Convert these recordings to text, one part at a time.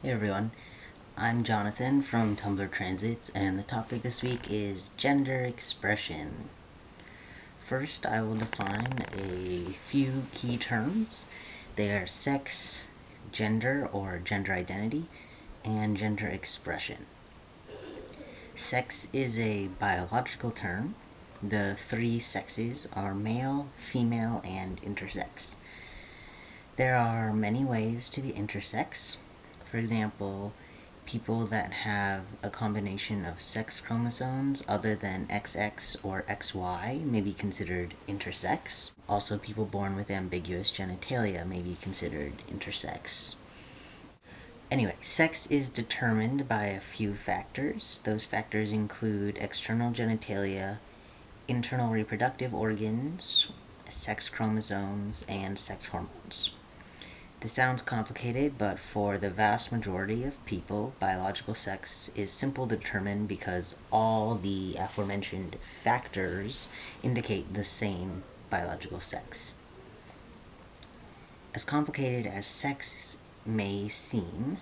Hey everyone, I'm Jonathan from Tumblr Transits, and the topic this week is gender expression. First, I will define a few key terms. They are sex, gender or gender identity, and gender expression. Sex is a biological term. The three sexes are male, female, and intersex. There are many ways to be intersex. For example, people that have a combination of sex chromosomes other than XX or XY may be considered intersex. Also, people born with ambiguous genitalia may be considered intersex. Anyway, sex is determined by a few factors. Those factors include external genitalia, internal reproductive organs, sex chromosomes, and sex hormones. This sounds complicated, but for the vast majority of people, biological sex is simple to determine because all the aforementioned factors indicate the same biological sex. As complicated as sex may seem,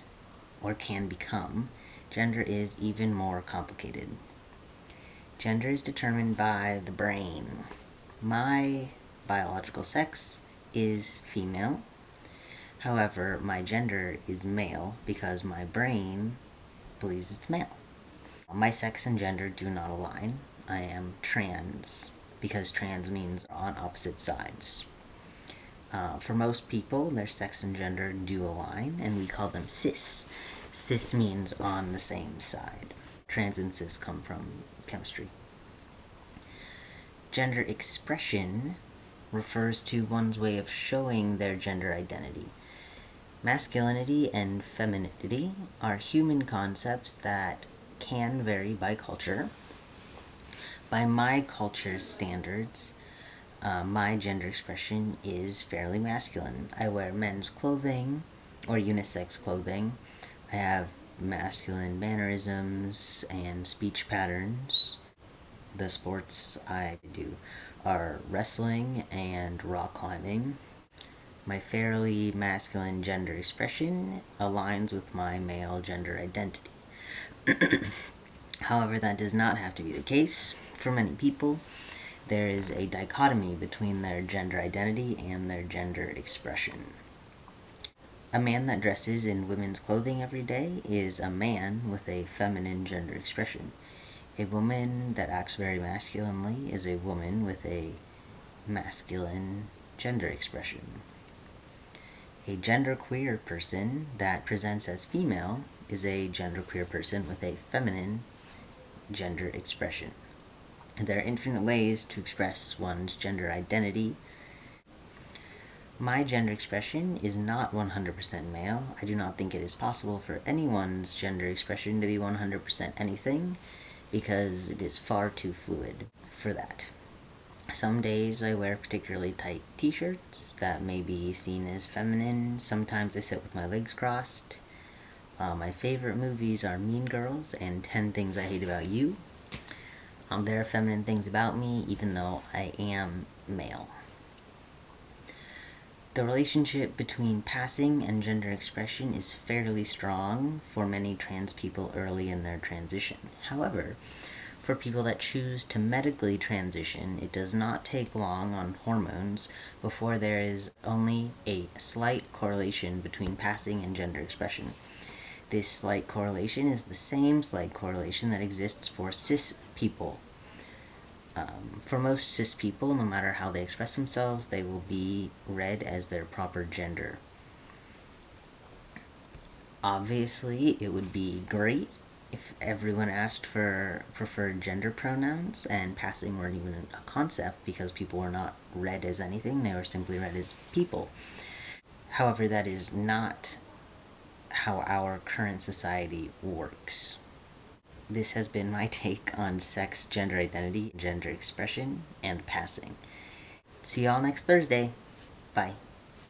or can become, gender is even more complicated. Gender is determined by the brain. My biological sex is female. However, my gender is male because my brain believes it's male. My sex and gender do not align. I am trans because trans means on opposite sides. For most people, their sex and gender do align, and we call them cis. Cis means on the same side. Trans and cis come from chemistry. Gender expression refers to one's way of showing their gender identity. Masculinity and femininity are human concepts that can vary by culture. By my culture's standards, my gender expression is fairly masculine. I wear men's clothing or unisex clothing. I have masculine mannerisms and speech patterns. The sports I do are wrestling and rock climbing. My fairly masculine gender expression aligns with my male gender identity. However, that does not have to be the case. For many people, there is a dichotomy between their gender identity and their gender expression. A man that dresses in women's clothing every day is a man with a feminine gender expression. A woman that acts very masculinely is a woman with a masculine gender expression. A genderqueer person that presents as female is a genderqueer person with a feminine gender expression. There are infinite ways to express one's gender identity. My gender expression is not 100% male. I do not think it is possible for anyone's gender expression to be 100% anything because it is far too fluid for that. Some days I wear particularly tight t-shirts that may be seen as feminine. Sometimes I sit with my legs crossed. My favorite movies are Mean Girls and 10 Things I Hate About You. There are feminine things about me, even though I am male. The relationship between passing and gender expression is fairly strong for many trans people early in their transition. However, for people that choose to medically transition, it does not take long on hormones before there is only a slight correlation between passing and gender expression. This slight correlation is the same slight correlation that exists for cis people. For most cis people, no matter how they express themselves, they will be read as their proper gender. Obviously, it would be great if everyone asked for preferred gender pronouns and passing weren't even a concept because people were not read as anything, they were simply read as people. However, that is not how our current society works. This has been my take on sex, gender identity, gender expression, and passing. See y'all next Thursday. Bye.